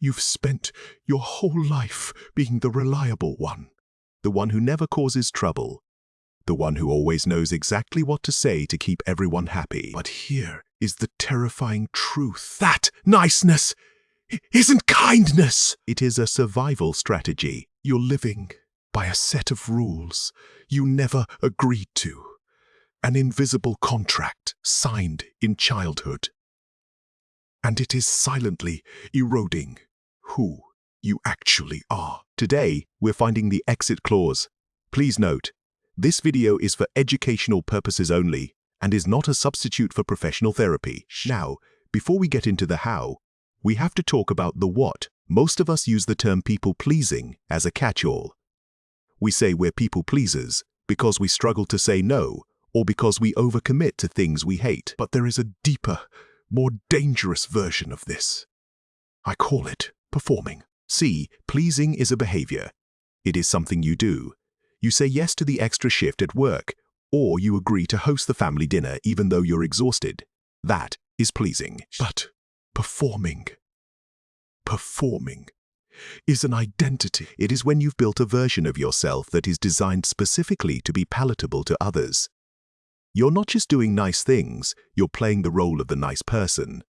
You've spent your whole life being the reliable one, the one who never causes trouble, the one who always knows exactly what to say to keep everyone happy. But here is the terrifying truth. That niceness isn't kindness. It is a survival strategy. You're living by a set of rules you never agreed to, an invisible contract signed in childhood. And it is silently eroding who you actually are. Today, we're finding the exit clause. Please note, this video is for educational purposes only and is not a substitute for professional therapy. Now, before we get into the how, we have to talk about the what. Most of us use the term people-pleasing as a catch-all. We say we're people-pleasers because we struggle to say no or because we overcommit to things we hate. But there is a deeper, more dangerous version of this. I call it performing. See, pleasing is a behavior. It is something you do. You say yes to the extra shift at work, or you agree to host the family dinner even though you're exhausted. That is pleasing. But performing is an identity. It is when you've built a version of yourself that is designed specifically to be palatable to others. You're not just doing nice things, you're playing the role of the nice person.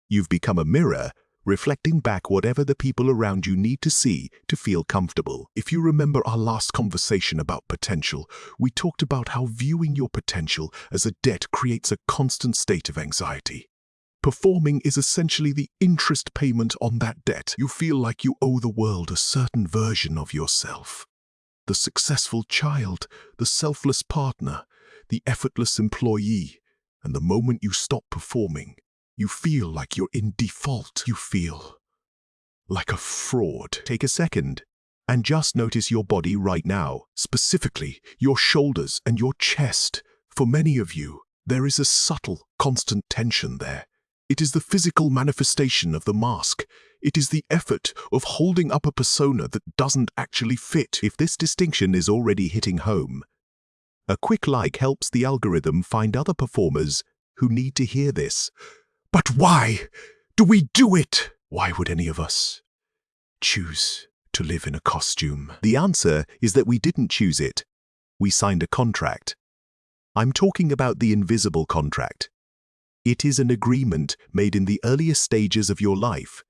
You've become a mirror, reflecting back whatever the people around you need to see to feel comfortable. If you remember our last conversation about potential, we talked about how viewing your potential as a debt creates a constant state of anxiety. Performing is essentially the interest payment on that debt. You feel like you owe the world a certain version of yourself. The successful child, the selfless partner, the effortless employee. And the moment you stop performing, you feel like you're in default. You feel like a fraud. Take a second and just notice your body right now, specifically your shoulders and your chest. For many of you, there is a subtle, constant tension there. It is the physical manifestation of the mask. It is the effort of holding up a persona that doesn't actually fit. If this distinction is already hitting home, a quick like helps the algorithm find other performers who need to hear this. But why do we do it? Why would any of us choose to live in a costume? The answer is that we didn't choose it. We signed a contract. I'm talking about the invisible contract. It is an agreement made in the earliest stages of your life,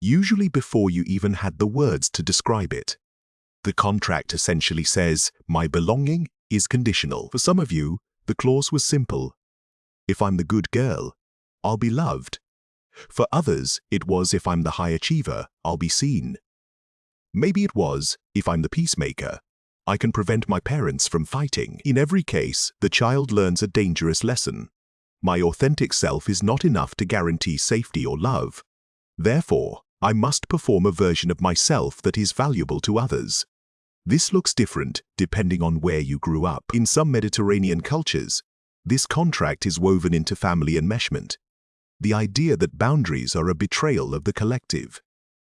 usually before you even had the words to describe it. The contract essentially says, my belonging is conditional. For some of you, the clause was simple. If I'm the good girl, I'll be loved. For others, it was if I'm the high achiever, I'll be seen. Maybe it was, if I'm the peacemaker, I can prevent my parents from fighting. In every case, the child learns a dangerous lesson. My authentic self is not enough to guarantee safety or love. Therefore, I must perform a version of myself that is valuable to others. This looks different depending on where you grew up. In some Mediterranean cultures, this contract is woven into family enmeshment. The idea that boundaries are a betrayal of the collective.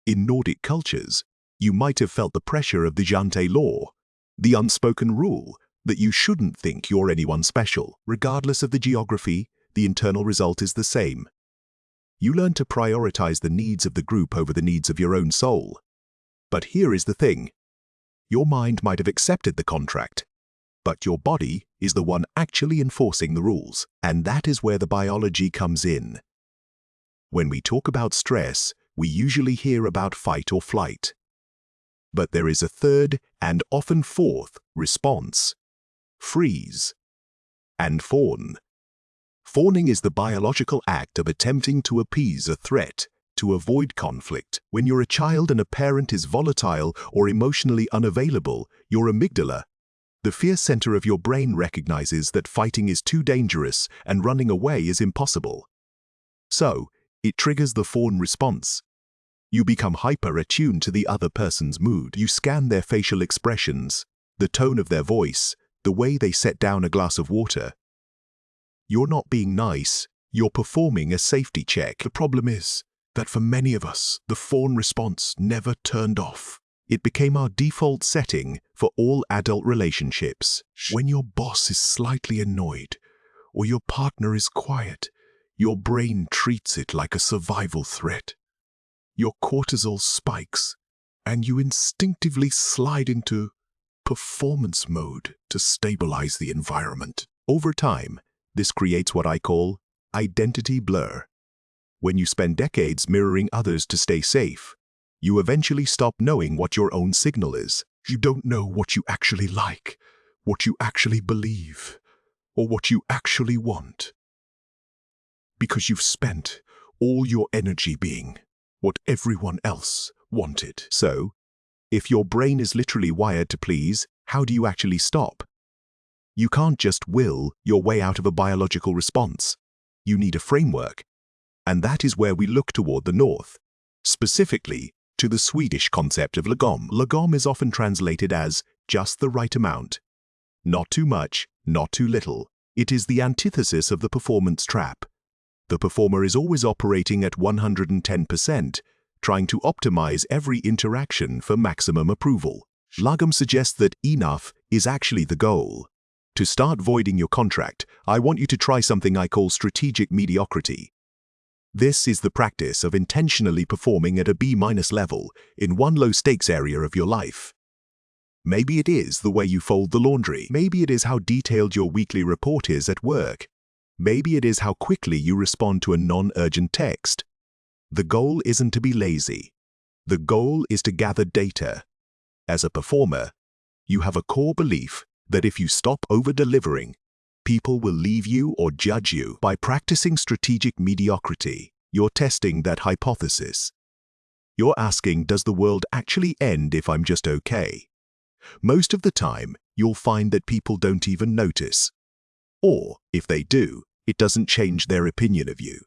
In Nordic cultures, you might have felt the pressure of the Jante law, the unspoken rule that you shouldn't think you're anyone special. Regardless of the geography, the internal result is the same. You learn to prioritize the needs of the group over the needs of your own soul. But here is the thing. Your mind might have accepted the contract, but your body is the one actually enforcing the rules. And that is where the biology comes in. When we talk about stress, we usually hear about fight or flight. But there is a third and often fourth response: freeze and fawn. Fawning is the biological act of attempting to appease a threat, to avoid conflict. When you're a child and a parent is volatile or emotionally unavailable, your amygdala, the fear center of your brain, recognizes that fighting is too dangerous and running away is impossible. So, it triggers the fawn response. You become hyper-attuned to the other person's mood. You scan their facial expressions, the tone of their voice, the way they set down a glass of water. You're not being nice, you're performing a safety check. The problem is that for many of us, the fawn response never turned off. It became our default setting for all adult relationships. When your boss is slightly annoyed or your partner is quiet, your brain treats it like a survival threat. your cortisol spikes, and you instinctively slide into performance mode to stabilize the environment. Over time, this creates what I call identity blur. When you spend decades mirroring others to stay safe, you eventually stop knowing what your own signal is. You don't know what you actually like, what you actually believe, or what you actually want. Because you've spent all your energy being what everyone else wanted. So, if your brain is literally wired to please, how do you actually stop? You can't just will your way out of a biological response. You need a framework. And that is where we look toward the north, specifically to the Swedish concept of Lagom. Lagom is often translated as just the right amount. Not too much, not too little. It is the antithesis of the performance trap. The performer is always operating at 110%, trying to optimize every interaction for maximum approval. Lagom suggests that enough is actually the goal. To start voiding your contract, I want you to try something I call strategic mediocrity. This is the practice of intentionally performing at a B- level in one low-stakes area of your life. Maybe it is the way you fold the laundry. Maybe it is how detailed your weekly report is at work. Maybe it is how quickly you respond to a non-urgent text. The goal isn't to be lazy. The goal is to gather data. As a performer, you have a core belief that if you stop over-delivering, people will leave you or judge you. By practicing strategic mediocrity, you're testing that hypothesis. You're asking, does the world actually end if I'm just okay? Most of the time, you'll find that people don't even notice. Or, if they do, it doesn't change their opinion of you.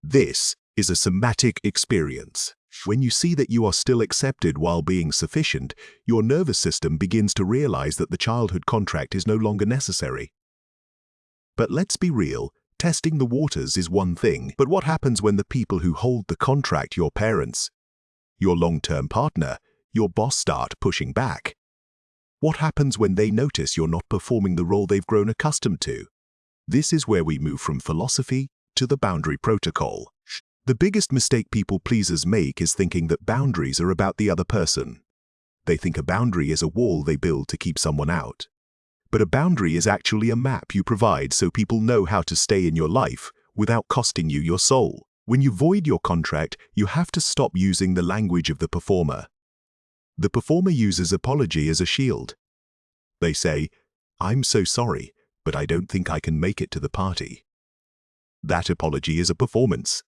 This is a somatic experience. When you see that you are still accepted while being sufficient, your nervous system begins to realize that the childhood contract is no longer necessary. But let's be real, testing the waters is one thing, but what happens when the people who hold the contract, your parents, your long-term partner, your boss, start pushing back? What happens when they notice you're not performing the role they've grown accustomed to? This is where we move from philosophy to the boundary protocol. The biggest mistake people pleasers make is thinking that boundaries are about the other person. They think a boundary is a wall they build to keep someone out. But a boundary is actually a map you provide so people know how to stay in your life without costing you your soul. When you void your contract, you have to stop using the language of the performer. The performer uses apology as a shield. They say, "I'm so sorry, but I don't think I can make it to the party." That apology is a performance.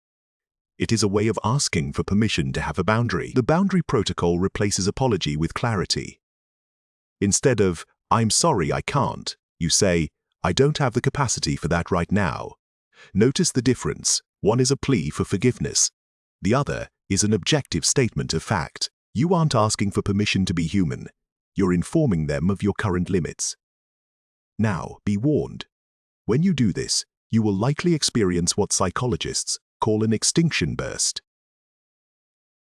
It is a way of asking for permission to have a boundary. The boundary protocol replaces apology with clarity. Instead of, "I'm sorry, I can't," you say, "I don't have the capacity for that right now." Notice the difference. One is a plea for forgiveness. The other is an objective statement of fact. You aren't asking for permission to be human. You're informing them of your current limits. Now, be warned. When you do this, you will likely experience what psychologists call an extinction burst.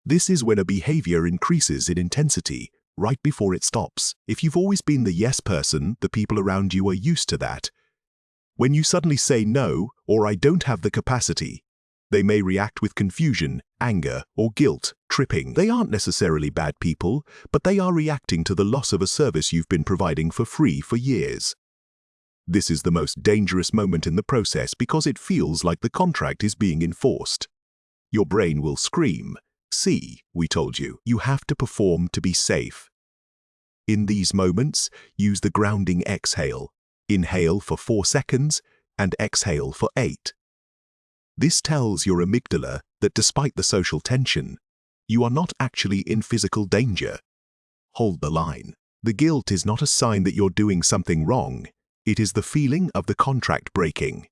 This is when a behavior increases in intensity right before it stops. If you've always been the yes person, the people around you are used to that. When you suddenly say no, or "I don't have the capacity," they may react with confusion, anger, or guilt, tripping. They aren't necessarily bad people, but they are reacting to the loss of a service you've been providing for free for years. This is the most dangerous moment in the process because it feels like the contract is being enforced. Your brain will scream, "See, we told you. You have to perform to be safe." In these moments, use the grounding exhale. Inhale for 4 seconds and exhale for 8. This tells your amygdala that despite the social tension, you are not actually in physical danger. Hold the line. The guilt is not a sign that you're doing something wrong. It is the feeling of the contract breaking.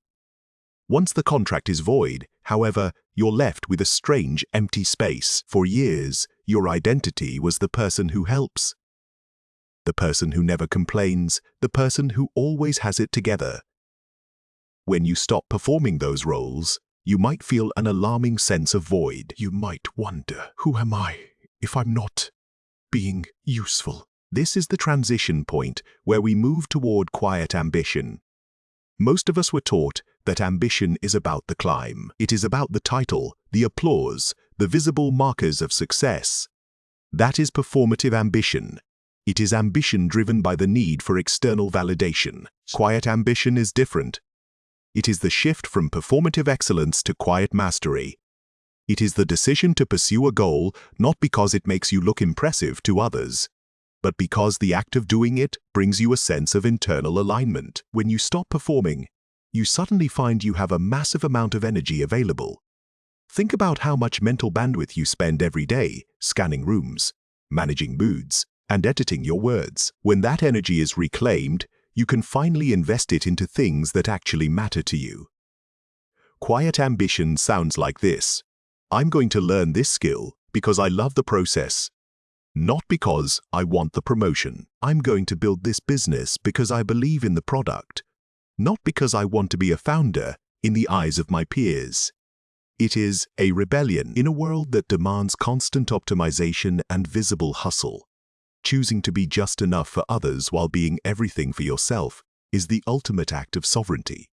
Once the contract is void, however, you're left with a strange empty space. For years, your identity was the person who helps, the person who never complains, the person who always has it together. When you stop performing those roles, you might feel an alarming sense of void. You might wonder, who am I if I'm not being useful? This is the transition point where we move toward quiet ambition. Most of us were taught that ambition is about the climb. It is about the title, the applause, the the visible markers of success. That is performative ambition. It is ambition driven by the need for external validation. Quiet ambition is different. It is the shift from performative excellence to quiet mastery. It is the decision to pursue a goal not because it makes you look impressive to others, but because the act of doing it brings you a sense of internal alignment. When you stop performing, you suddenly find you have a massive amount of energy available. Think about how much mental bandwidth you spend every day scanning rooms, managing moods, and editing your words. When that energy is reclaimed, you can finally invest it into things that actually matter to you. Quiet ambition sounds like this. I'm going to learn this skill because I love the process, not because I want the promotion. I'm going to build this business because I believe in the product, not because I want to be a founder in the eyes of my peers. It is a rebellion in a world that demands constant optimization and visible hustle. Choosing to be just enough for others while being everything for yourself is the ultimate act of sovereignty.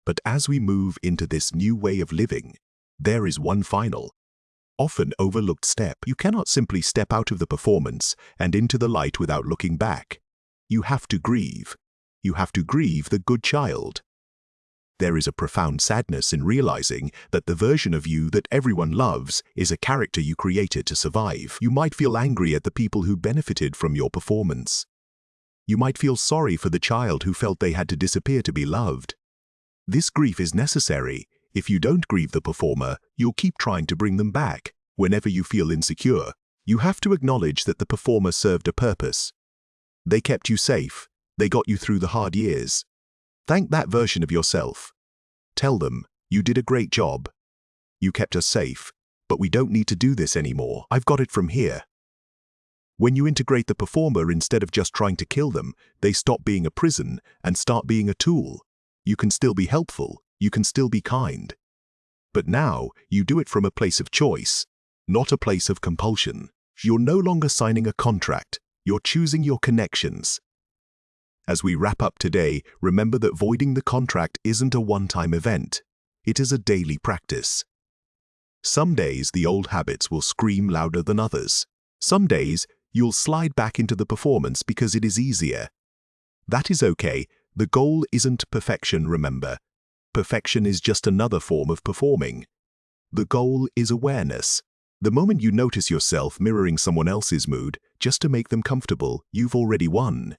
But as we move into this new way of living, there is one final, often overlooked step. You cannot simply step out of the performance and into the light without looking back. You have to grieve. You have to grieve the good child. There is a profound sadness in realizing that the version of you that everyone loves is a character you created to survive. You might feel angry at the people who benefited from your performance. You might feel sorry for the child who felt they had to disappear to be loved. This grief is necessary. If you don't grieve the performer, you'll keep trying to bring them back. Whenever you feel insecure, you have to acknowledge that the performer served a purpose. They kept you safe. They got you through the hard years. Thank that version of yourself. Tell them, you did a great job. You kept us safe, but we don't need to do this anymore. I've got it from here. When you integrate the performer instead of just trying to kill them, they stop being a prison and start being a tool. You can still be helpful. You can still be kind. But now, you do it from a place of choice, not a place of compulsion. You're no longer signing a contract. You're choosing your connections. As we wrap up today, remember that voiding the contract isn't a one-time event. It is a daily practice. Some days the old habits will scream louder than others. Some days you'll slide back into the performance because it is easier. That is okay. The goal isn't perfection, remember. Perfection is just another form of performing. The goal is awareness. The moment you notice yourself mirroring someone else's mood just to make them comfortable, you've already won.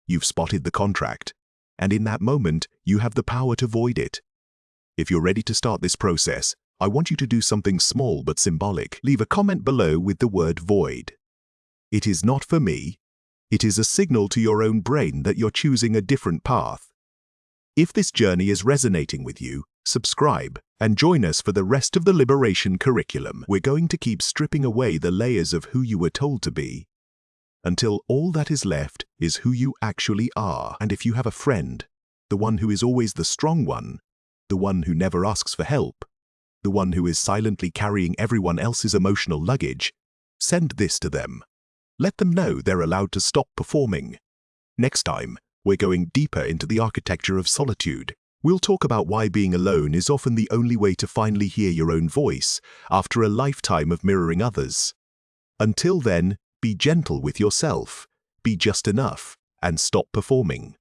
You've spotted the contract, and in that moment, you have the power to void it. If you're ready to start this process, I want you to do something small but symbolic. Leave a comment below with the word void. It is not for me. It is a signal to your own brain that you're choosing a different path. If this journey is resonating with you, subscribe and join us for the rest of the Liberation curriculum. We're going to keep stripping away the layers of who you were told to be, until all that is left is who you actually are. And if you have a friend, the one who is always the strong one, the one who never asks for help, the one who is silently carrying everyone else's emotional luggage, send this to them. Let them know they're allowed to stop performing. Next time, we're going deeper into the architecture of solitude. We'll talk about why being alone is often the only way to finally hear your own voice after a lifetime of mirroring others. Until then, be gentle with yourself, be just enough, and stop performing.